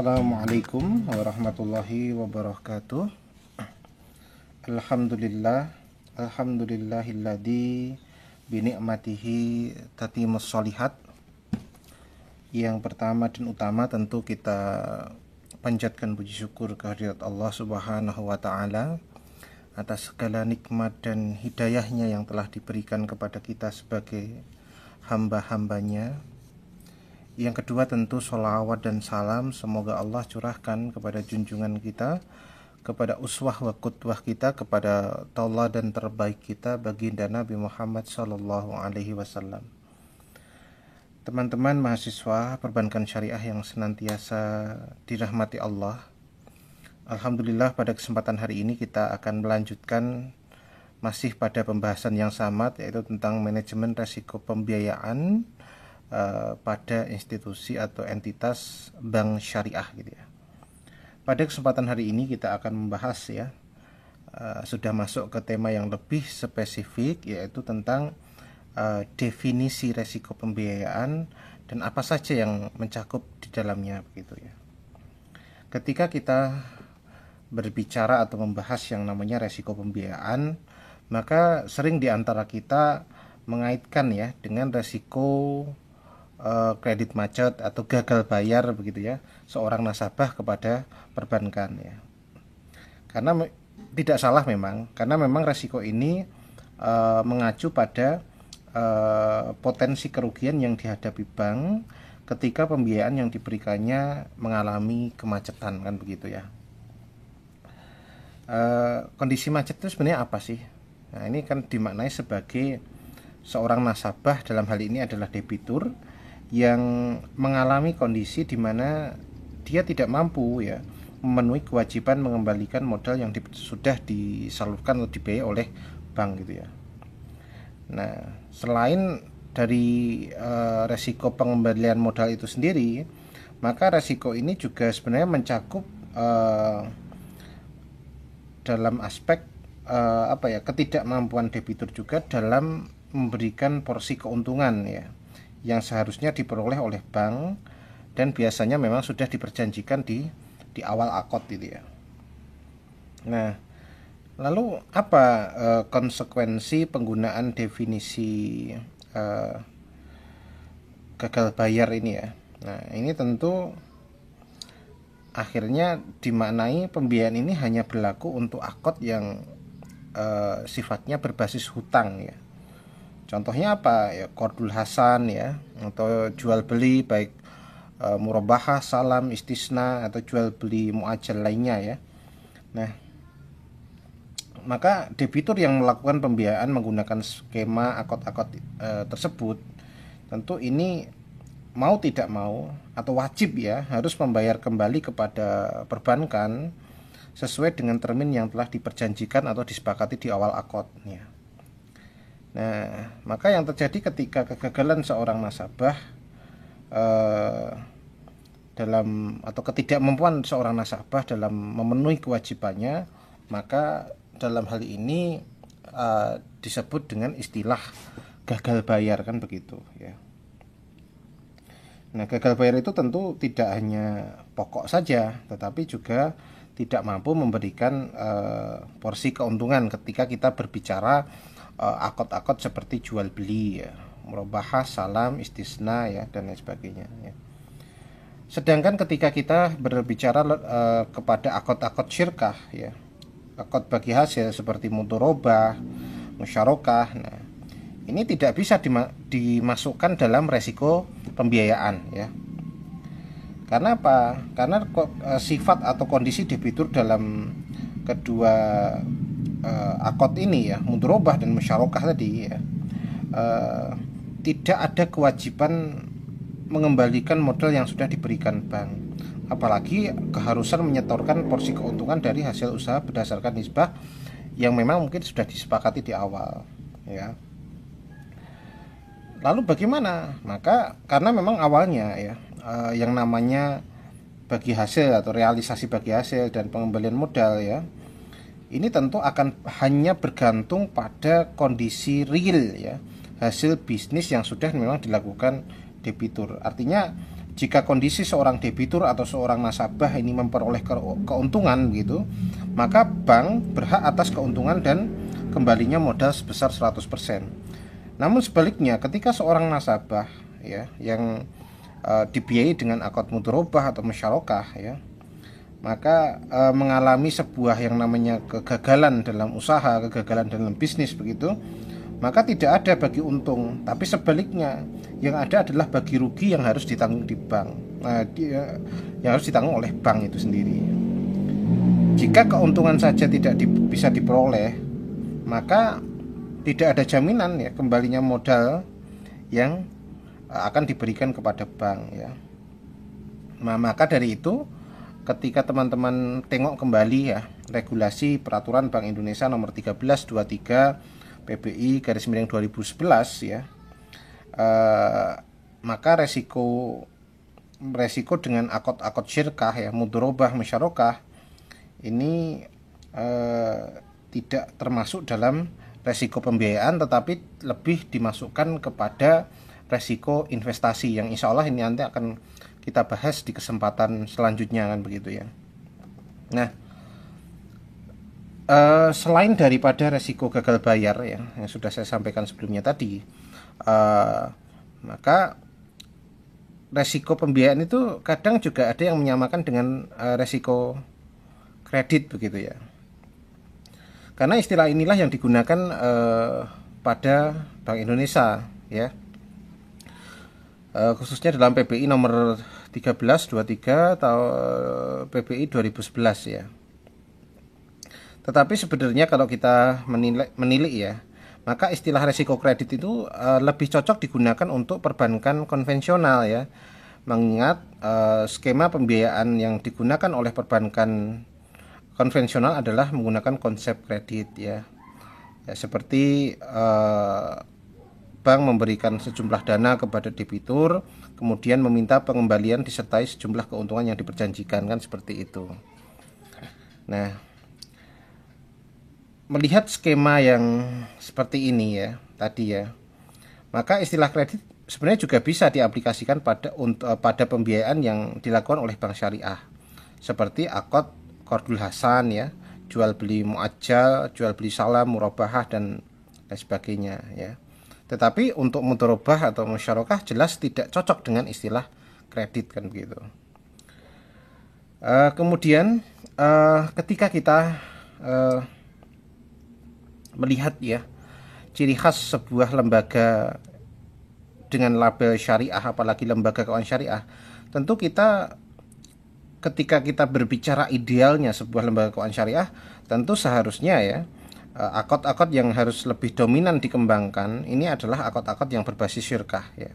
Assalamualaikum warahmatullahi wabarakatuh. Alhamdulillahilladzi bini'matihi tatimmus sholihat. Yang pertama dan utama tentu kita panjatkan puji syukur kehadirat Allah Subhanahu wa taala atas segala nikmat dan hidayahnya yang telah diberikan kepada kita sebagai hamba-hambanya. Yang kedua tentu sholawat dan salam semoga Allah curahkan kepada junjungan kita, kepada uswah wa qudwah kita, kepada tauladan terbaik kita baginda Nabi Muhammad sallallahu alaihi wasallam. Teman-teman mahasiswa perbankan syariah yang senantiasa dirahmati Allah, alhamdulillah pada kesempatan hari ini kita akan melanjutkan masih pada pembahasan yang sama, yaitu tentang manajemen resiko pembiayaan pada institusi atau entitas bank syariah gitu ya. Pada kesempatan hari ini kita akan membahas ya, sudah masuk ke tema yang lebih spesifik, yaitu tentang definisi resiko pembiayaan dan apa saja yang mencakup di dalamnya begitu ya. Ketika kita berbicara atau membahas yang namanya resiko pembiayaan, maka sering di antara kita mengaitkan ya dengan resiko kredit macet atau gagal bayar begitu ya seorang nasabah kepada perbankan ya. Karena tidak salah memang, karena memang resiko ini mengacu pada potensi kerugian yang dihadapi bank ketika pembiayaan yang diberikannya mengalami kemacetan, kan begitu ya. Kondisi macet itu sebenarnya apa sih? Nah, ini kan dimaknai sebagai seorang nasabah, dalam hal ini adalah debitur, yang mengalami kondisi di mana dia tidak mampu ya memenuhi kewajiban mengembalikan modal yang sudah disalurkan atau dibiayai oleh bank gitu ya. Nah, selain dari resiko pengembalian modal itu sendiri, maka resiko ini juga sebenarnya mencakup dalam aspek ketidakmampuan debitur juga dalam memberikan porsi keuntungan ya yang seharusnya diperoleh oleh bank dan biasanya memang sudah diperjanjikan di awal akad gitu ya. Nah, lalu apa konsekuensi penggunaan definisi gagal bayar ini ya? Nah, ini tentu akhirnya dimaknai pembiayaan ini hanya berlaku untuk akad yang sifatnya berbasis hutang ya. Contohnya apa ya, qardul hasan ya, atau jual beli baik murabahah, salam, istisna, atau jual beli muajjal lainnya ya. Nah, maka debitur yang melakukan pembiayaan menggunakan skema akad-akad tersebut tentu ini mau tidak mau atau wajib ya harus membayar kembali kepada perbankan sesuai dengan termin yang telah diperjanjikan atau disepakati di awal akad ya. Nah, maka yang terjadi ketika kegagalan seorang nasabah dalam atau ketidakmampuan seorang nasabah dalam memenuhi kewajibannya, maka dalam hal ini disebut dengan istilah gagal bayar, kan begitu ya. Nah, gagal bayar itu tentu tidak hanya pokok saja, tetapi juga tidak mampu memberikan porsi keuntungan ketika kita berbicara akad-akad seperti jual beli ya, murabahah, salam, istisna ya, dan lain sebagainya ya. Sedangkan ketika kita berbicara kepada akad-akad syirkah ya, akad bagi hasil seperti mudharabah, musyarakah, nah ini tidak bisa dimasukkan dalam resiko pembiayaan ya. Karena apa? Karena sifat atau kondisi debitur dalam kedua akad ini ya, mudharabah dan musyarakah tadi ya, tidak ada kewajiban mengembalikan modal yang sudah diberikan bank, apalagi keharusan menyetorkan porsi keuntungan dari hasil usaha berdasarkan nisbah yang memang mungkin sudah disepakati di awal ya. Lalu bagaimana? Maka karena memang awalnya ya yang namanya bagi hasil atau realisasi bagi hasil dan pengembalian modal ya, ini tentu akan hanya bergantung pada kondisi real ya, hasil bisnis yang sudah memang dilakukan debitur. Artinya jika kondisi seorang debitur atau seorang nasabah ini memperoleh keuntungan begitu, maka bank berhak atas keuntungan dan kembalinya modal sebesar 100%. Namun sebaliknya, ketika seorang nasabah ya yang dibiayai dengan akad mudharabah atau musyarakah ya, maka mengalami sebuah yang namanya kegagalan dalam usaha, kegagalan dalam bisnis begitu, maka tidak ada bagi untung, tapi sebaliknya yang ada adalah bagi rugi yang harus ditanggung di bank, yang harus ditanggung oleh bank itu sendiri. Jika keuntungan saja tidak bisa diperoleh, maka tidak ada jaminan ya kembalinya modal yang akan diberikan kepada bank ya. Nah, maka dari itu ketika teman-teman tengok kembali ya regulasi peraturan Bank Indonesia nomor 1323 PBI _ 2011 ya, maka resiko dengan akad syirkah ya, mudharabah, musyarakah ini tidak termasuk dalam resiko pembiayaan, tetapi lebih dimasukkan kepada resiko investasi yang insya Allah ini nanti akan kita bahas di kesempatan selanjutnya kan begitu ya. Nah, selain daripada resiko gagal bayar ya, yang sudah saya sampaikan sebelumnya tadi, maka resiko pembiayaan itu kadang juga ada yang menyamakan dengan resiko kredit begitu ya. Karena istilah inilah yang digunakan pada Bank Indonesia ya. Khususnya dalam PBI nomor 1323 atau PBI 2011 ya. Tetapi sebenarnya kalau kita menilik ya, maka istilah resiko kredit itu lebih cocok digunakan untuk perbankan konvensional ya. Mengingat skema pembiayaan yang digunakan oleh perbankan konvensional adalah menggunakan konsep kredit ya. Ya seperti bank memberikan sejumlah dana kepada debitur, kemudian meminta pengembalian disertai sejumlah keuntungan yang diperjanjikan, kan seperti itu. Nah, melihat skema yang seperti ini ya tadi ya, maka istilah kredit sebenarnya juga bisa diaplikasikan pada pembiayaan yang dilakukan oleh bank syariah, seperti akad qardul hasan ya, jual beli muajjal, jual beli salam, murabahah dan lain sebagainya ya. Tetapi untuk mudharabah atau musyarakah jelas tidak cocok dengan istilah kredit kan begitu. Kemudian ketika kita melihat ya ciri khas sebuah lembaga dengan label syariah, apalagi lembaga keuangan syariah, tentu kita ketika kita berbicara idealnya sebuah lembaga keuangan syariah, tentu seharusnya ya akad-akad yang harus lebih dominan dikembangkan ini adalah akad-akad yang berbasis syirkah ya.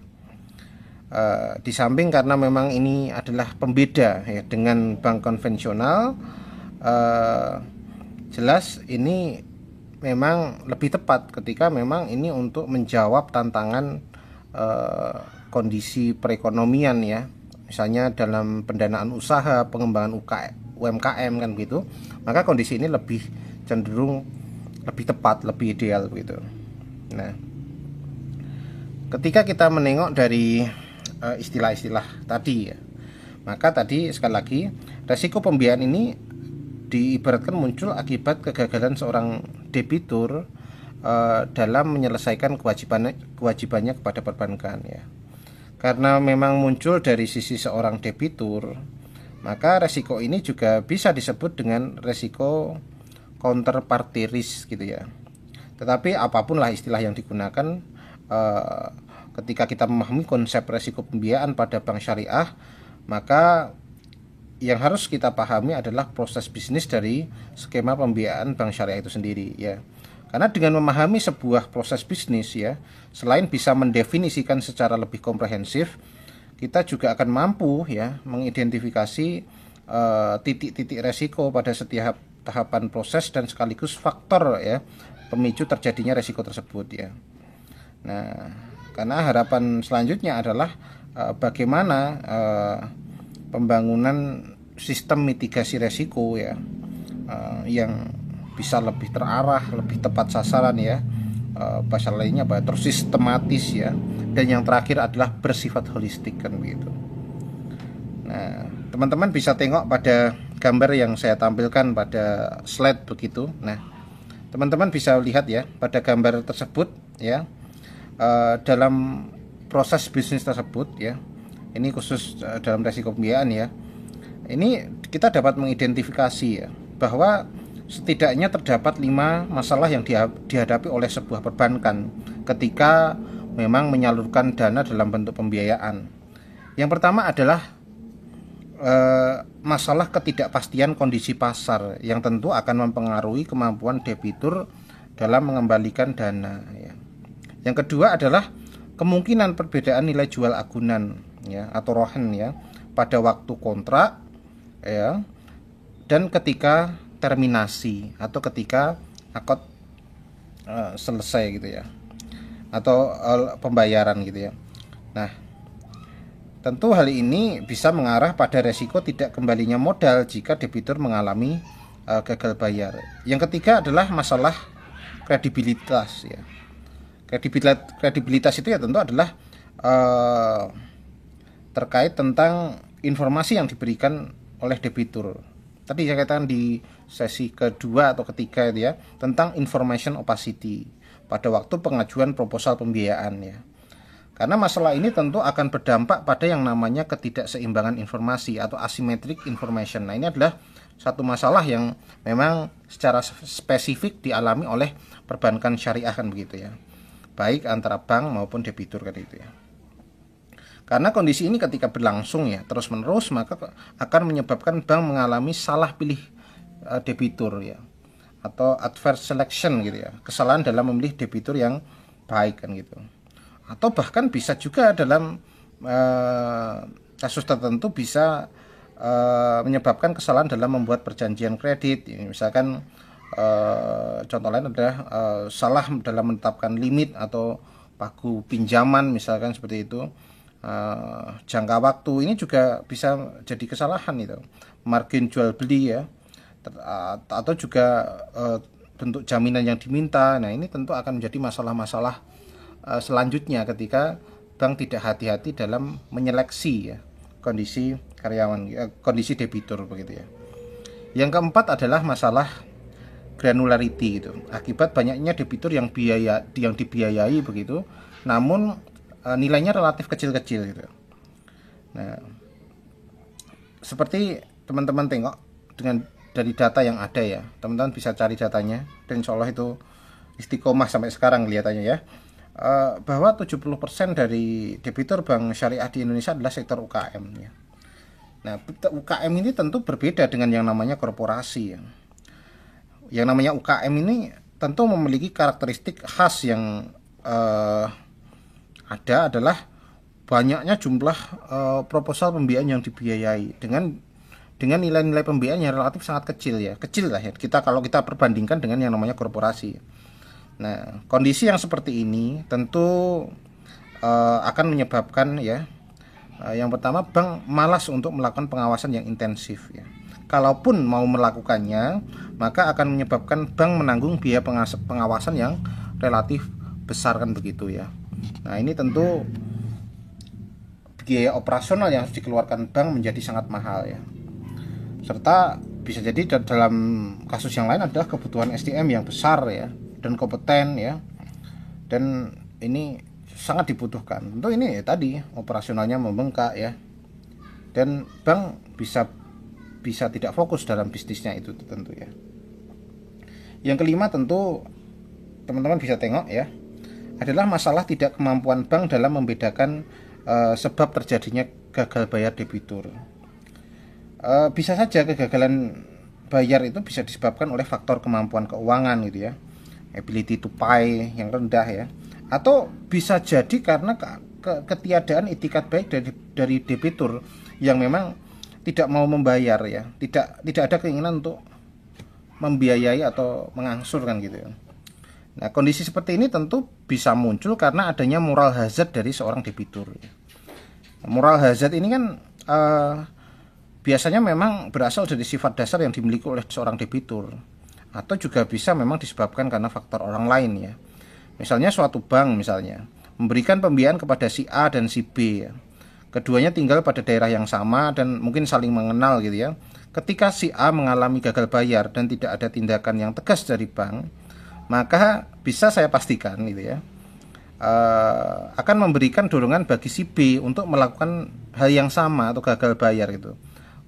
Di samping karena memang ini adalah pembeda ya dengan bank konvensional, jelas ini memang lebih tepat ketika memang ini untuk menjawab tantangan kondisi perekonomian ya, misalnya dalam pendanaan usaha, pengembangan UMKM kan gitu, maka kondisi ini lebih cenderung lebih tepat, lebih ideal begitu. Nah, ketika kita menengok dari istilah-istilah tadi ya, maka tadi sekali lagi resiko pembiayaan ini diibaratkan muncul akibat kegagalan seorang debitur dalam menyelesaikan kewajibannya kepada perbankan ya. Karena memang muncul dari sisi seorang debitur, maka resiko ini juga bisa disebut dengan resiko counterparty risk gitu ya. Tetapi apapun lah istilah yang digunakan, ketika kita memahami konsep resiko pembiayaan pada bank syariah, maka yang harus kita pahami adalah proses bisnis dari skema pembiayaan bank syariah itu sendiri ya. Karena dengan memahami sebuah proses bisnis ya, selain bisa mendefinisikan secara lebih komprehensif, kita juga akan mampu ya mengidentifikasi titik-titik resiko pada setiap tahapan proses dan sekaligus faktor ya pemicu terjadinya resiko tersebut ya. Nah, karena harapan selanjutnya adalah bagaimana pembangunan sistem mitigasi resiko ya yang bisa lebih terarah, lebih tepat sasaran ya, bahasa lainnya terus sistematis ya, dan yang terakhir adalah bersifat holistik kan begitu. Nah, teman-teman bisa tengok pada gambar yang saya tampilkan pada slide begitu. Nah, teman-teman bisa lihat ya pada gambar tersebut ya, dalam proses bisnis tersebut ya, ini khusus dalam resiko pembiayaan ya, ini kita dapat mengidentifikasi ya bahwa setidaknya terdapat 5 masalah yang dihadapi oleh sebuah perbankan ketika memang menyalurkan dana dalam bentuk pembiayaan. Yang pertama adalah masalah ketidakpastian kondisi pasar yang tentu akan mempengaruhi kemampuan debitur dalam mengembalikan dana ya. Yang kedua adalah kemungkinan perbedaan nilai jual agunan ya atau rohen ya pada waktu kontrak ya dan ketika terminasi atau ketika akad selesai gitu ya, atau pembayaran gitu ya. Nah, tentu hal ini bisa mengarah pada resiko tidak kembalinya modal jika debitur mengalami gagal bayar. Yang ketiga adalah masalah kredibilitas ya. Kredibilitas itu ya tentu adalah terkait tentang informasi yang diberikan oleh debitur. Tadi saya katakan di sesi kedua atau ketiga itu ya, tentang information opacity pada waktu pengajuan proposal pembiayaan ya. Karena masalah ini tentu akan berdampak pada yang namanya ketidakseimbangan informasi atau asymmetric information. Nah, ini adalah satu masalah yang memang secara spesifik dialami oleh perbankan syariah kan begitu ya. Baik antara bank maupun debitur kan itu ya. Karena kondisi ini ketika berlangsung ya terus-menerus, maka akan menyebabkan bank mengalami salah pilih debitur ya, atau adverse selection gitu ya, kesalahan dalam memilih debitur yang baik kan gitu. Atau bahkan bisa juga dalam kasus tertentu bisa menyebabkan kesalahan dalam membuat perjanjian kredit. Misalkan contoh lain adalah salah dalam menetapkan limit atau pagu pinjaman misalkan seperti itu. Jangka waktu ini juga bisa jadi kesalahan itu, margin jual beli ya, atau juga bentuk jaminan yang diminta. Nah, ini tentu akan menjadi masalah-masalah selanjutnya ketika bank tidak hati-hati dalam menyeleksi ya kondisi karyawan, kondisi debitur begitu ya. Yang keempat adalah masalah granularity gitu. Akibat banyaknya debitur yang dibiayai begitu, namun nilainya relatif kecil-kecil gitu. Nah, seperti teman-teman tengok dengan dari data yang ada ya, teman-teman bisa cari datanya dan insya Allah itu istiqomah sampai sekarang kelihatannya ya, bahwa 70% dari debitur bank syariah di Indonesia adalah sektor UKM ya. Nah, UKM ini tentu berbeda dengan yang namanya korporasi ya. Yang namanya UKM ini tentu memiliki karakteristik khas yang ada adalah banyaknya jumlah proposal pembiayaan yang dibiayai dengan nilai-nilai pembiayaan yang relatif sangat kecil ya, kecil lah ya kalau kita perbandingkan dengan yang namanya korporasi. Nah, kondisi yang seperti ini tentu akan menyebabkan ya, yang pertama bank malas untuk melakukan pengawasan yang intensif ya. Kalaupun mau melakukannya, maka akan menyebabkan bank menanggung biaya pengawasan yang relatif besar kan begitu ya. Nah, ini tentu biaya operasional yang harus dikeluarkan bank menjadi sangat mahal ya. Serta bisa jadi dalam kasus yang lain adalah kebutuhan SDM yang besar ya dan kompeten ya. Dan ini sangat dibutuhkan. Tentu ini ya tadi operasionalnya membengkak ya. Dan bank bisa tidak fokus dalam bisnisnya itu tentu ya. Yang kelima tentu teman-teman bisa tengok ya, adalah masalah tidak kemampuan bank dalam membedakan sebab terjadinya gagal bayar debitur. Bisa saja kegagalan bayar itu bisa disebabkan oleh faktor kemampuan keuangan gitu ya, ability to pay yang rendah ya, atau bisa jadi karena ketiadaan itikat baik dari debitur yang memang tidak mau membayar ya, tidak ada keinginan untuk membiayai atau mengangsur kan gitu ya. Nah, kondisi seperti ini tentu bisa muncul karena adanya moral hazard dari seorang debitur. Moral hazard ini kan biasanya memang berasal dari sifat dasar yang dimiliki oleh seorang debitur, atau juga bisa memang disebabkan karena faktor orang lain ya. Misalnya suatu bank misalnya memberikan pembiayaan kepada si A dan si B ya. keduanya tinggal pada daerah yang sama dan mungkin saling mengenal gitu ya. Ketika si A mengalami gagal bayar dan tidak ada tindakan yang tegas dari bank, maka bisa saya pastikan gitu ya, akan memberikan dorongan bagi si B untuk melakukan hal yang sama atau gagal bayar gitu.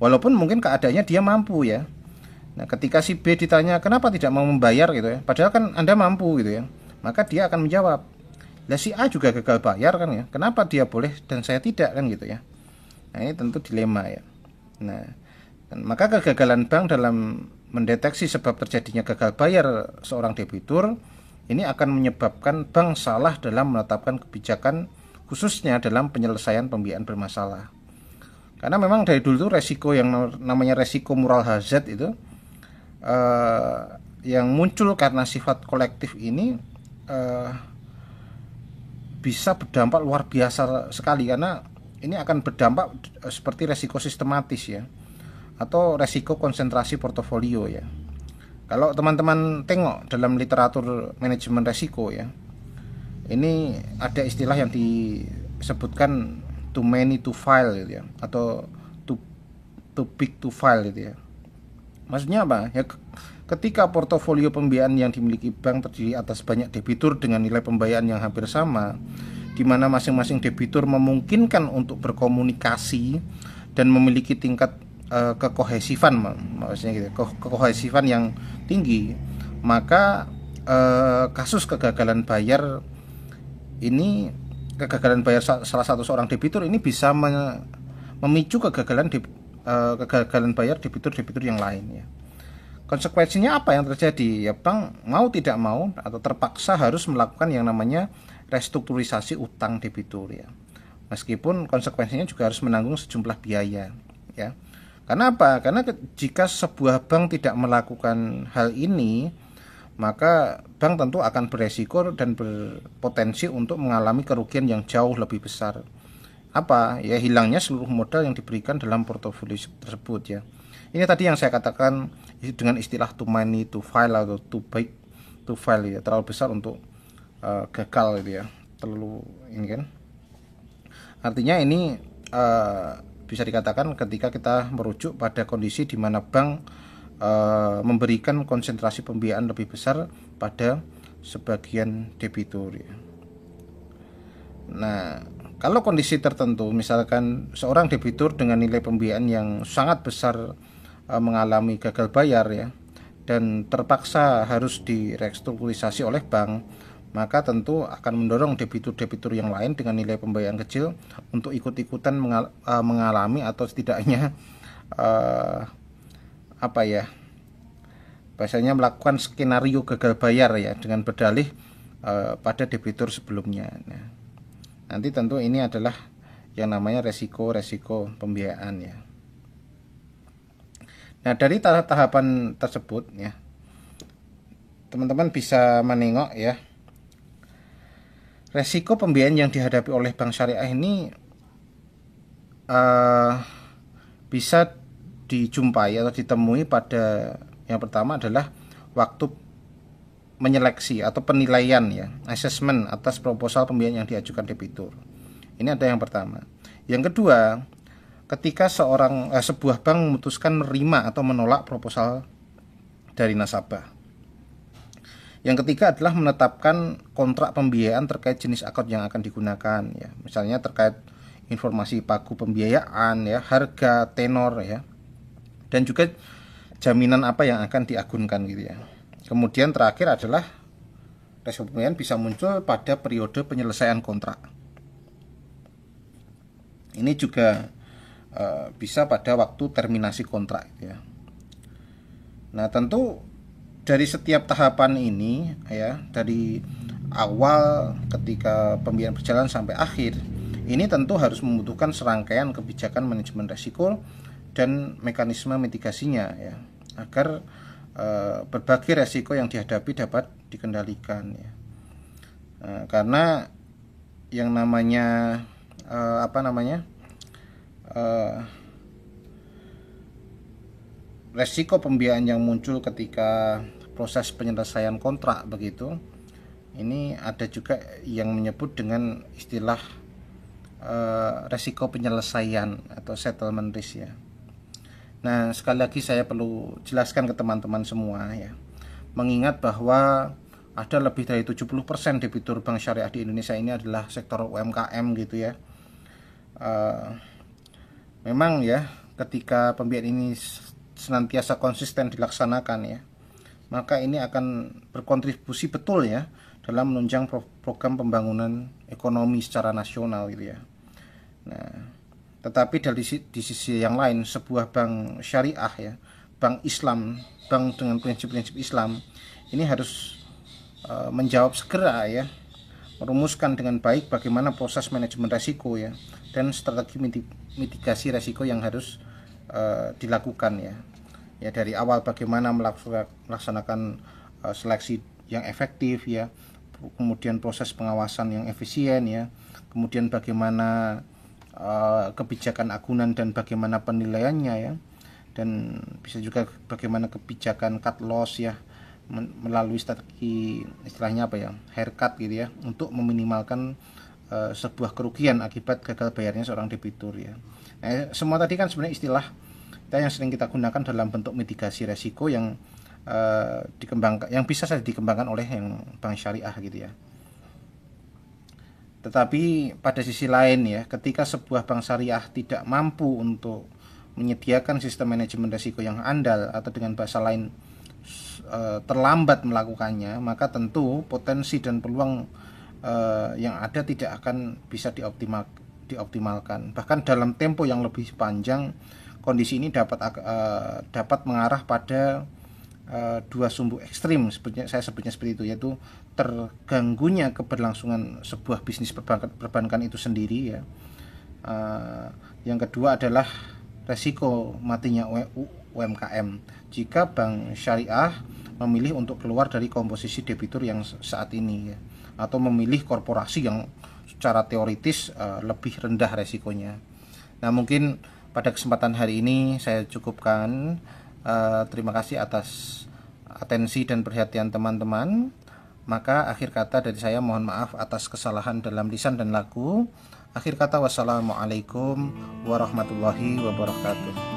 Walaupun mungkin keadaannya dia mampu ya. Nah, ketika si B ditanya kenapa tidak mau membayar gitu ya, padahal kan Anda mampu gitu ya, maka dia akan menjawab, lah si A juga gagal bayar kan ya, kenapa dia boleh dan saya tidak kan gitu ya. Nah, ini tentu dilema ya. Nah, maka kegagalan bank dalam mendeteksi sebab terjadinya gagal bayar seorang debitur ini akan menyebabkan bank salah dalam menetapkan kebijakan khususnya dalam penyelesaian pembiayaan bermasalah. Karena memang dari dulu tuh resiko yang namanya resiko moral hazard itu yang muncul karena sifat kolektif ini bisa berdampak luar biasa sekali, karena ini akan berdampak seperti resiko sistematis ya, atau resiko konsentrasi portofolio ya. Kalau teman-teman tengok dalam literatur manajemen resiko ya, ini ada istilah yang disebutkan too many to file gitu ya, atau too big to file gitu ya. Maksudnya apa? Ya, ketika portofolio pembiayaan yang dimiliki bank terdiri atas banyak debitur dengan nilai pembiayaan yang hampir sama, di mana masing-masing debitur memungkinkan untuk berkomunikasi dan memiliki tingkat kekohesifan, maksudnya gitu, kekohesifan yang tinggi, maka kasus kegagalan bayar ini, kegagalan bayar salah satu seorang debitur ini bisa memicu kegagalan bayar debitur-debitur yang lain ya. Konsekuensinya apa yang terjadi? Ya, bank mau tidak mau atau terpaksa harus melakukan yang namanya restrukturisasi utang debitur ya. Meskipun konsekuensinya juga harus menanggung sejumlah biaya ya. Karena apa? Karena jika sebuah bank tidak melakukan hal ini, maka bank tentu akan beresiko dan berpotensi untuk mengalami kerugian yang jauh lebih besar. Apa? Ya, hilangnya seluruh modal yang diberikan dalam portofolio tersebut ya. Ini tadi yang saya katakan dengan istilah too many to file atau too big to file ya, terlalu besar untuk gagal gitu ya, terlalu ini kan. Artinya ini bisa dikatakan ketika kita merujuk pada kondisi di mana bank memberikan konsentrasi pembiayaan lebih besar pada sebagian debitur ya. Nah, kalau kondisi tertentu, misalkan seorang debitur dengan nilai pembiayaan yang sangat besar mengalami gagal bayar ya, dan terpaksa harus direstrukturisasi oleh bank, maka tentu akan mendorong debitur-debitur yang lain dengan nilai pembayaran kecil untuk ikut-ikutan mengalami atau setidaknya apa ya, bahasanya melakukan skenario gagal bayar ya, dengan berdalih pada debitur sebelumnya. Nah, nanti tentu ini adalah yang namanya resiko pembiayaan ya. Nah, dari tahapan tersebut ya, teman-teman bisa menengok ya, resiko pembiayaan yang dihadapi oleh bank syariah ini bisa dijumpai atau ditemui pada yang pertama adalah waktu menyeleksi atau penilaian ya, assessment atas proposal pembiayaan yang diajukan debitur. Ini ada yang pertama. Yang kedua, ketika sebuah bank memutuskan menerima atau menolak proposal dari nasabah. Yang ketiga adalah menetapkan kontrak pembiayaan terkait jenis akun yang akan digunakan ya. Misalnya terkait informasi pagu pembiayaan ya, harga, tenor ya. Dan juga jaminan apa yang akan diagunkan gitu ya. Kemudian terakhir adalah resiko pembiayaan bisa muncul pada periode penyelesaian kontrak. Ini juga bisa pada waktu terminasi kontrak ya. Nah, tentu dari setiap tahapan ini ya, dari awal ketika pembiayaan berjalan sampai akhir, ini tentu harus membutuhkan serangkaian kebijakan manajemen risiko dan mekanisme mitigasinya ya, agar berbagai resiko yang dihadapi dapat dikendalikan ya. Karena yang namanya resiko pembiayaan yang muncul ketika proses penyelesaian kontrak begitu, ini ada juga yang menyebut dengan istilah resiko penyelesaian atau settlement risk ya. Nah, sekali lagi saya perlu jelaskan ke teman-teman semua ya. Mengingat bahwa ada lebih dari 70% debitur bank syariah di Indonesia ini adalah sektor UMKM gitu ya. Memang ya, ketika pembiayaan ini senantiasa konsisten dilaksanakan ya, maka ini akan berkontribusi betul ya dalam menunjang program pembangunan ekonomi secara nasional gitu ya. Nah, tetapi di sisi yang lain, sebuah bank syariah ya, bank Islam, bank dengan prinsip-prinsip Islam, ini harus menjawab segera ya, merumuskan dengan baik bagaimana proses manajemen resiko ya, dan strategi mitigasi resiko yang harus dilakukan ya. Ya, dari awal bagaimana melaksanakan seleksi yang efektif ya, kemudian proses pengawasan yang efisien ya, kemudian bagaimana kebijakan agunan dan bagaimana penilaiannya ya, dan bisa juga bagaimana kebijakan cut loss ya, melalui strategi istilahnya apa ya, haircut gitu ya, untuk meminimalkan sebuah kerugian akibat gagal bayarnya seorang debitur ya. Nah, semua tadi kan sebenarnya istilah yang sering kita gunakan dalam bentuk mitigasi resiko yang dikembangkan, yang bisa saja dikembangkan oleh yang bank syariah gitu ya. Tetapi pada sisi lain ya, ketika sebuah bank syariah tidak mampu untuk menyediakan sistem manajemen risiko yang andal, atau dengan bahasa lain terlambat melakukannya, maka tentu potensi dan peluang yang ada tidak akan bisa dioptimalkan. Bahkan dalam tempo yang lebih panjang, kondisi ini dapat mengarah pada dua sumbu ekstrim, saya sebutnya seperti itu, yaitu terganggunya keberlangsungan sebuah bisnis perbankan itu sendiri ya. Yang kedua adalah resiko matinya UMKM jika bank syariah memilih untuk keluar dari komposisi debitur yang saat ini ya, atau memilih korporasi yang secara teoritis lebih rendah resikonya. Nah, mungkin pada kesempatan hari ini saya cukupkan. Terima kasih atas atensi dan perhatian teman-teman. Maka akhir kata dari saya, mohon maaf atas kesalahan dalam lisan dan laku. Akhir kata, wassalamualaikum warahmatullahi wabarakatuh.